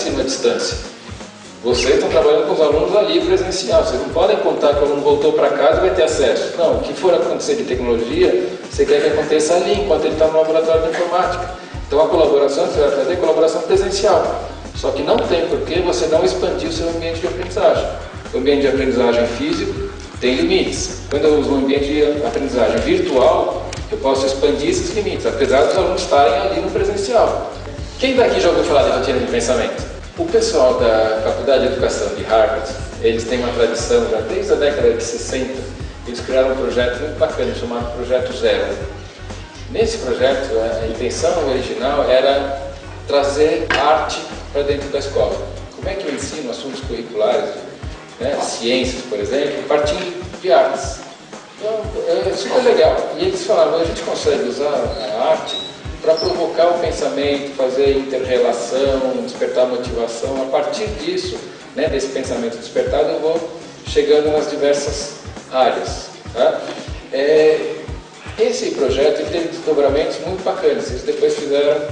ensino à distância. Vocês estão trabalhando com os alunos ali presencial, vocês não podem contar que o aluno voltou para casa e vai ter acesso. Não, o que for acontecer de tecnologia, você quer que aconteça ali, enquanto ele está no laboratório de informática. Então a colaboração que você vai fazer é colaboração presencial. Só que não tem por que você não expandir o seu ambiente de aprendizagem. O ambiente de aprendizagem físico tem limites. Quando eu uso um ambiente de aprendizagem virtual, eu posso expandir esses limites, apesar dos alunos estarem ali no presencial. Quem daqui já ouviu falar de rotina de pensamento? O pessoal da Faculdade de Educação de Harvard, eles têm uma tradição, já desde a década de 60, eles criaram um projeto muito bacana chamado Projeto Zero. Nesse projeto, a intenção original era trazer arte para dentro da escola. Como é que eu ensino assuntos curriculares, né, ciências, por exemplo, partindo de artes? Então, é super legal. E eles falaram, a gente consegue usar a arte para provocar o pensamento, fazer interrelação, despertar motivação. A partir disso, né, desse pensamento despertado, eu vou chegando nas diversas áreas. Tá? Esse projeto teve desdobramentos muito bacanas. Eles depois fizeram,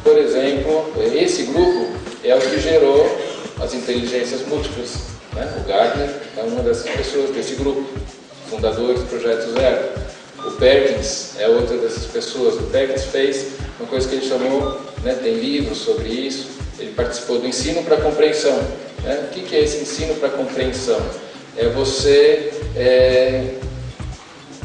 por exemplo, esse grupo é o que gerou as inteligências múltiplas. Né? O Gardner é uma das pessoas desse grupo, fundadores do Projeto Zero. O Perkins é outra dessas pessoas. O Perkins fez uma coisa que ele chamou, né, tem livros sobre isso, ele participou do ensino para compreensão. Né? O que é esse ensino para compreensão? É você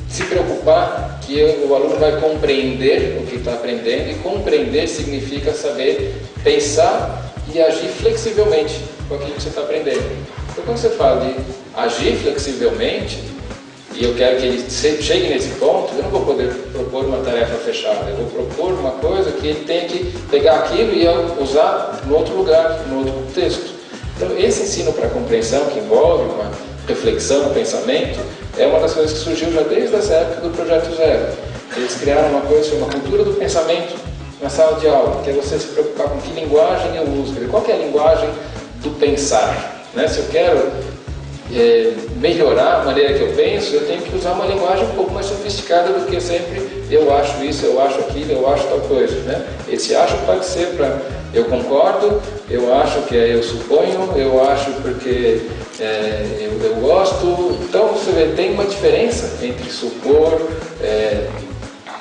se preocupar que o aluno vai compreender o que está aprendendo, e compreender significa saber pensar e agir flexivelmente com aquilo que você está aprendendo. Então, quando você fala de agir flexivelmente, e eu quero que ele chegue nesse ponto, eu não vou poder propor uma tarefa fechada, eu vou propor uma coisa que ele tenha que pegar aquilo e usar em outro lugar, em outro contexto. Então, esse ensino para compreensão, que envolve uma reflexão, um pensamento, é uma das coisas que surgiu já desde essa época do Projeto Zero. Eles criaram uma coisa chamada cultura do pensamento na sala de aula, que é você se preocupar com que linguagem eu uso, qual que é a linguagem do pensar. Né? Se eu quero melhorar a maneira que eu penso, eu tenho que usar uma linguagem um pouco mais sofisticada do que sempre eu acho isso, eu acho aquilo, eu acho tal coisa. Né? Esse acho pode ser para eu concordo, eu acho que eu suponho, eu acho porque eu gosto. Então você vê, tem uma diferença entre supor,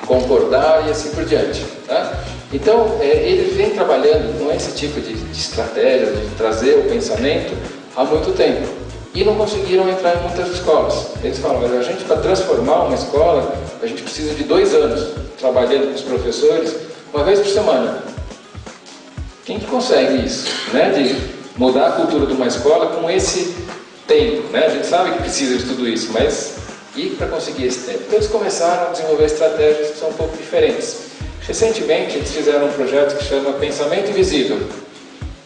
concordar e assim por diante. Tá? Então eles vêm trabalhando com esse tipo de estratégia de trazer o pensamento há muito tempo. E não conseguiram entrar em muitas escolas. Eles falam, olha, a gente, para transformar uma escola, a gente precisa de 2 anos trabalhando com os professores, uma vez por semana. Quem que consegue isso? Né? De mudar a cultura de uma escola com esse tempo. Né? A gente sabe que precisa de tudo isso, mas e para conseguir esse tempo? Então eles começaram a desenvolver estratégias que são um pouco diferentes. Recentemente eles fizeram um projeto que chama Pensamento Invisível.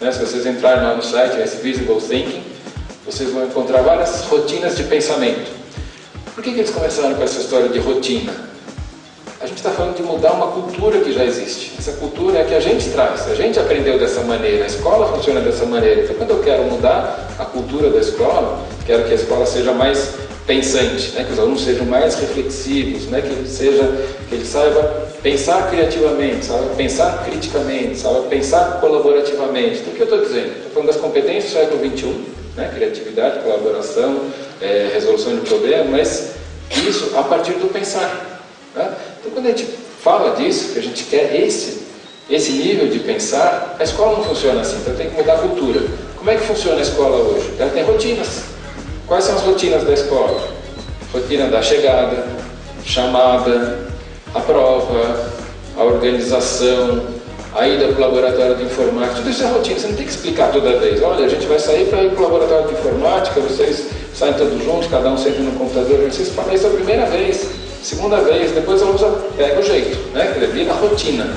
Né? Se vocês entrarem lá no site, esse Visible Thinking, vocês vão encontrar várias rotinas de pensamento. Por que eles começaram com essa história de rotina? A gente está falando de mudar uma cultura que já existe. Essa cultura é a que a gente traz, a gente aprendeu dessa maneira, a escola funciona dessa maneira. Então, quando eu quero mudar a cultura da escola, quero que a escola seja mais pensante, né? Que os alunos sejam mais reflexivos, né? Que ele saiba pensar criativamente, saiba pensar criticamente, saiba pensar colaborativamente. Então, o que eu estou dizendo? Estou falando das competências do século XXI, né? Criatividade, colaboração, resolução de problemas, mas isso a partir do pensar. Tá? Então, quando a gente fala disso, que a gente quer esse nível de pensar, a escola não funciona assim, então tem que mudar a cultura. Como é que funciona a escola hoje? Ela tem rotinas. Quais são as rotinas da escola? Rotina da chegada, chamada, a prova, a organização, a ida para o laboratório de informática, tudo isso é rotina, você não tem que explicar toda vez. Olha, a gente vai sair para ir para o laboratório de informática, vocês saem todos juntos, cada um senta no computador, vocês falam isso a primeira vez, segunda vez, depois a aluno já pega o jeito, né? Que vira a rotina.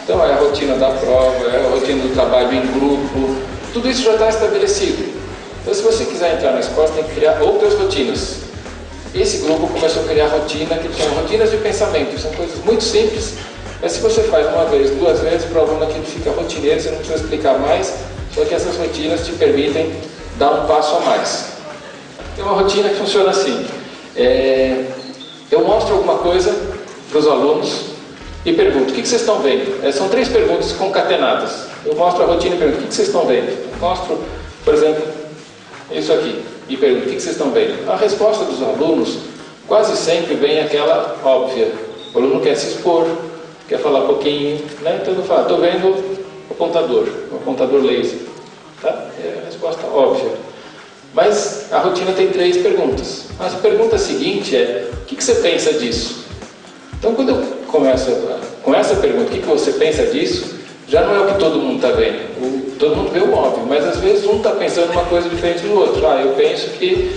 Então é a rotina da prova, é a rotina do trabalho em grupo, tudo isso já está estabelecido. Então se você quiser entrar na escola, você tem que criar outras rotinas. Esse grupo começou a criar rotina, que são rotinas de pensamento, são coisas muito simples. Mas se você faz uma vez, 2 vezes, para o aluno aquilo fica rotineiro, você não precisa explicar mais, só que essas rotinas te permitem dar um passo a mais. Tem uma rotina que funciona assim. Eu mostro alguma coisa para os alunos e pergunto, o que vocês estão vendo? São 3 perguntas concatenadas. Eu mostro a rotina e pergunto, o que vocês estão vendo? Eu mostro, por exemplo, isso aqui, e pergunto, o que vocês estão vendo? A resposta dos alunos quase sempre vem aquela óbvia. O aluno quer se expor, quer falar um pouquinho, né? Então eu falo, estou vendo o apontador laser. Tá? É a resposta óbvia. Mas a rotina tem 3 perguntas. Mas a pergunta seguinte é, o que você pensa disso? Então quando eu começo com essa pergunta, o que você pensa disso? Já não é o que todo mundo está vendo. Todo mundo vê o óbvio, mas às vezes um está pensando uma coisa diferente do outro. Eu penso que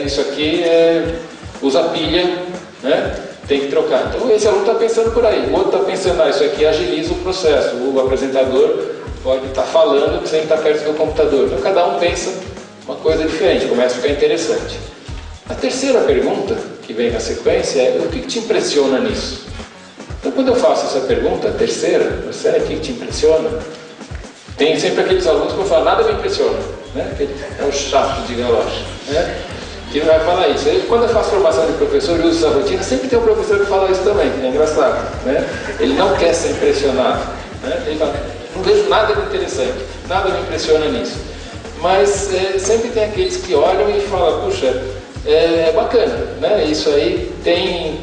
isso aqui usa pilha, né? Tem que trocar. Então esse aluno está pensando por aí. O outro está pensando, isso aqui agiliza o processo. O apresentador pode estar falando sem estar perto do computador. Então cada um pensa uma coisa diferente, começa a ficar interessante. A terceira pergunta, que vem na sequência, é o que te impressiona nisso? Então quando eu faço essa pergunta, a terceira, o que te impressiona? Tem sempre aqueles alunos que vão falar, nada me impressiona, né? É o chato de galocha, né? Que vai falar isso. Quando eu faço formação de professor e uso essa rotina, sempre tem um professor que fala isso também, é engraçado, né? Ele não quer ser impressionado, né? Ele fala, não vejo nada de interessante, nada me impressiona nisso. Mas sempre tem aqueles que olham e falam, puxa, é bacana, né? Isso aí tem,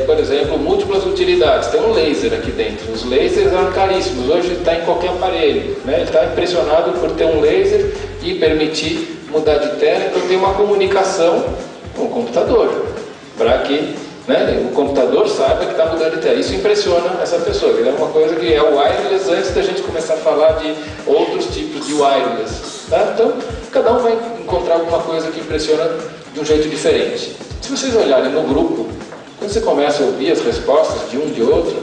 por exemplo, múltiplas utilidades. Tem um laser aqui dentro. Os lasers eram caríssimos, hoje está em qualquer aparelho, né? Ele está impressionado por ter um laser e permitir mudar de tela, então tem uma comunicação com o computador, para que, né, o computador saiba que está mudando de tela. Isso impressiona essa pessoa, que é uma coisa que é o wireless antes da gente começar a falar de outros tipos de wireless. Tá? Então, cada um vai encontrar alguma coisa que impressiona de um jeito diferente. Se vocês olharem no grupo, quando você começa a ouvir as respostas de um de outro,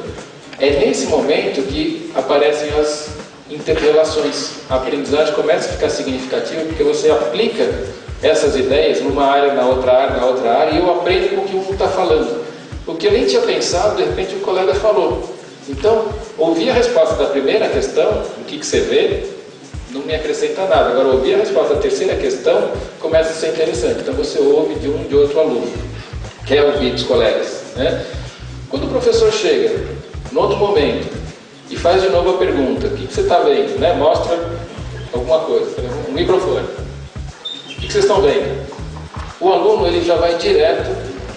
é nesse momento que aparecem as interrelações. A aprendizagem começa a ficar significativa porque você aplica essas ideias numa área, na outra área, e eu aprendo com o que um está falando. O que eu nem tinha pensado, de repente o colega falou. Então, ouvir a resposta da primeira questão, o que você vê, não me acrescenta nada. Agora, ouvir a resposta da terceira questão começa a ser interessante. Então, você ouve de um de outro aluno, quer ouvir dos colegas, né? Quando o professor chega, no outro momento, e faz de novo a pergunta, o que você está vendo? Né? Mostra alguma coisa, um microfone. O que vocês estão vendo? O aluno ele já vai direto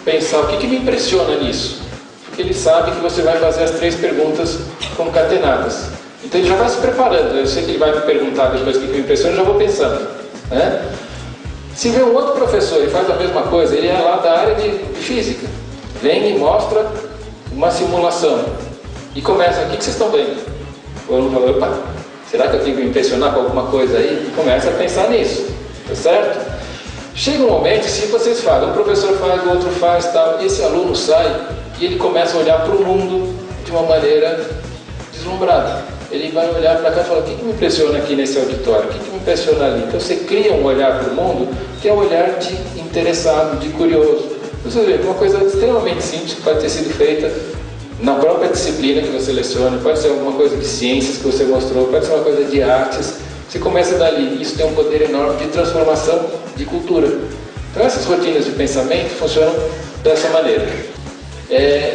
pensar, o que me impressiona nisso? Porque ele sabe que você vai fazer as 3 perguntas concatenadas. Então ele já vai se preparando. Eu sei que ele vai me perguntar depois o que me impressiona, eu já vou pensando, né? Se vê um outro professor e faz a mesma coisa, ele é lá da área de física, vem e mostra uma simulação e começa, o que vocês estão vendo? O aluno fala, opa, será que eu tenho que me impressionar com alguma coisa aí? E começa a pensar nisso, tá certo? Chega um momento, se vocês fazem, um professor faz, o outro faz, tal, esse aluno sai e ele começa a olhar para o mundo de uma maneira deslumbrada. Ele vai olhar para cá e falar, o que me impressiona aqui nesse auditório? O que me impressiona ali? Então você cria um olhar para o mundo que é um olhar de interessado, de curioso. Você vê, uma coisa extremamente simples que pode ter sido feita na própria disciplina que você seleciona, pode ser alguma coisa de ciências que você mostrou, pode ser uma coisa de artes. Você começa dali, isso tem um poder enorme de transformação de cultura. Então essas rotinas de pensamento funcionam dessa maneira.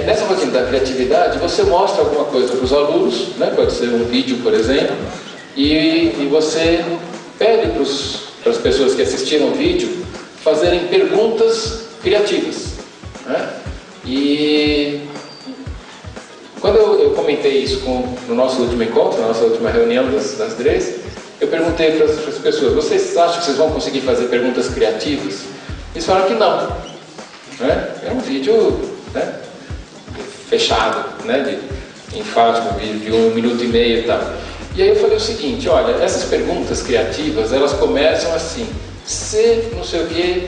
Nessa rotina da criatividade, você mostra alguma coisa para os alunos, né? Pode ser um vídeo, por exemplo, e você pede para as pessoas que assistiram o vídeo fazerem perguntas criativas, né? E quando eu comentei isso no nosso último encontro, na nossa última reunião das 3, eu perguntei para as pessoas, vocês acham que vocês vão conseguir fazer perguntas criativas? Eles falaram que não, né? É um vídeo, né, fechado, né, enfático, um vídeo de 1 minuto e meio e tal. E aí eu falei o seguinte, olha, essas perguntas criativas, elas começam assim, se não sei o quê,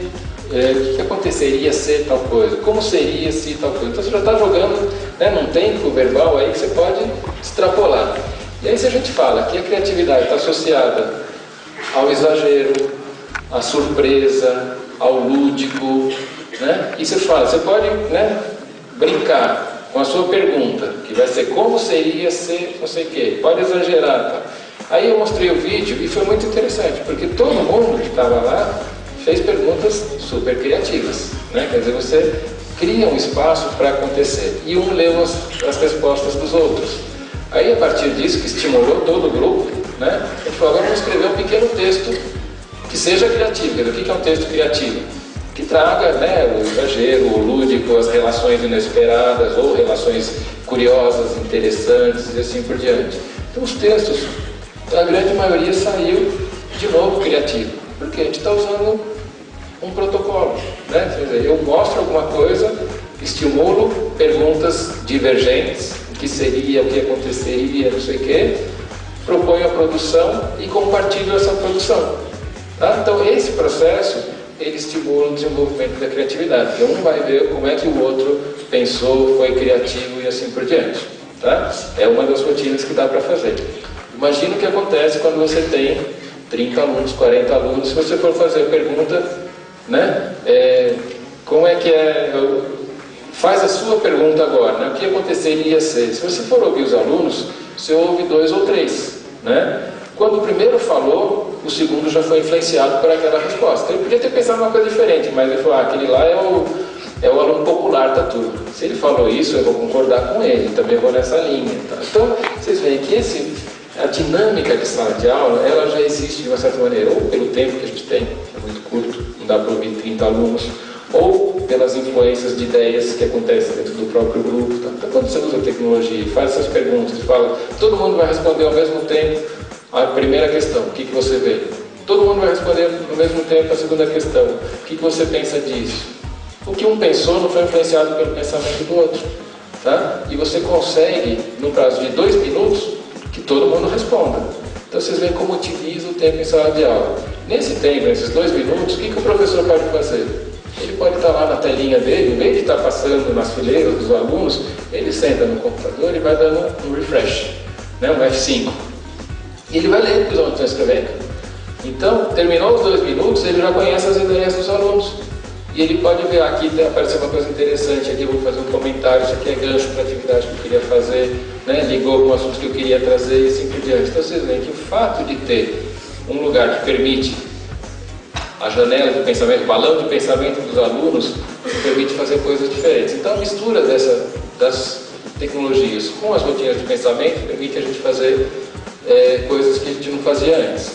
o que aconteceria se tal coisa? Como seria se tal coisa? Então você já está jogando, né, num tempo verbal aí que você pode extrapolar. E aí se a gente fala que a criatividade está associada ao exagero, à surpresa, ao lúdico, né? E você fala, você pode, né, brincar com a sua pergunta, que vai ser como seria se não sei o quê, pode exagerar, tá? Aí eu mostrei o vídeo e foi muito interessante, porque todo mundo que estava lá fez perguntas super criativas, né? Quer dizer, você cria um espaço para acontecer. E um leu as respostas dos outros. Aí, a partir disso, que estimulou todo o grupo, né, a gente falou, agora vamos escrever um pequeno texto que seja criativo. Quer dizer, o que é um texto criativo? Que traga, né, o exagero, o lúdico, as relações inesperadas, ou relações curiosas, interessantes, e assim por diante. Então, os textos, a grande maioria saiu, de novo, criativo. Porque a gente está usando um protocolo, né? Quer dizer, eu mostro alguma coisa, estimulo perguntas divergentes, o que seria, o que aconteceria, não sei o quê, proponho a produção e compartilho essa produção. Tá? Então, esse processo, ele estimula o desenvolvimento da criatividade, porque um vai ver como é que o outro pensou, foi criativo e assim por diante. Tá? É uma das rotinas que dá para fazer. Imagina o que acontece quando você tem 30 alunos, 40 alunos, se você for fazer a pergunta, né? Como é que é? Faz a sua pergunta agora, né? O que aconteceria se você for ouvir os alunos, você ouve 2 ou 3, né? Quando o primeiro falou, o segundo já foi influenciado por aquela resposta. Ele podia ter pensado uma coisa diferente, mas ele falou, aquele lá é o aluno popular da turma. Se ele falou isso, eu vou concordar com ele, também vou nessa linha. Tá? Então, vocês veem que a dinâmica de sala de aula, ela já existe de uma certa maneira, ou pelo tempo que a gente tem, é muito curto, não dá para ouvir 30 alunos, ou pelas influências de ideias que acontecem dentro do próprio grupo. Tá? Então, quando você usa a tecnologia e faz essas perguntas, e fala, todo mundo vai responder ao mesmo tempo a primeira questão, o que você vê? Todo mundo vai responder ao mesmo tempo a segunda questão, o que você pensa disso? O que um pensou não foi influenciado pelo pensamento do outro. Tá? E você consegue, no prazo de 2 minutos, que todo mundo responda. Então vocês veem como utiliza o tempo em sala de aula. Nesse tempo, nesses 2 minutos, o que o professor pode fazer? Ele pode estar lá na telinha dele, em vez de estar passando nas fileiras dos alunos, ele senta no computador e vai dando um refresh, né? Um F5. E ele vai ler o que os alunos estão escrevendo. Então, terminou os 2 minutos, ele já conhece as ideias dos alunos. E ele pode ver, aqui apareceu uma coisa interessante, aqui eu vou fazer um comentário, isso aqui é gancho para a atividade que eu queria fazer, né? Ligou com o assunto que eu queria trazer e assim por diante. Então vocês veem que o fato de ter um lugar que permite a janela de pensamento, o balão de pensamento dos alunos, permite fazer coisas diferentes. Então a mistura das tecnologias com as rotinas de pensamento permite a gente fazer coisas que a gente não fazia antes.